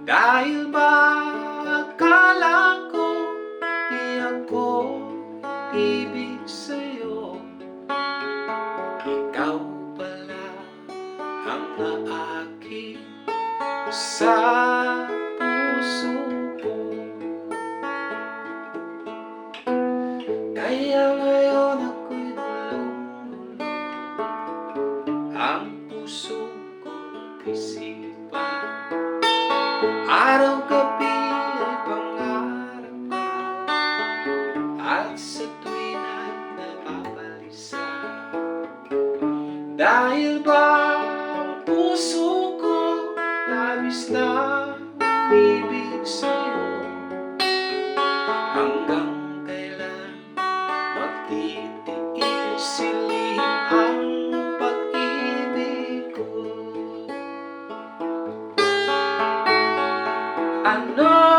Dahil ba akala ko di ako ibig sa'yo, ikaw pala ang aakit sa puso ko. Kaya ngayon ako'y lulong-lulong, ang puso ko'y isipan. Araw-gabi ay pangarap ko, at sa tuwin ay nababalisa. Dahil ba ang puso ko labis na umibig sa'yo, hanggang kailan magtitiis siling ang pag-ibig ko. Ano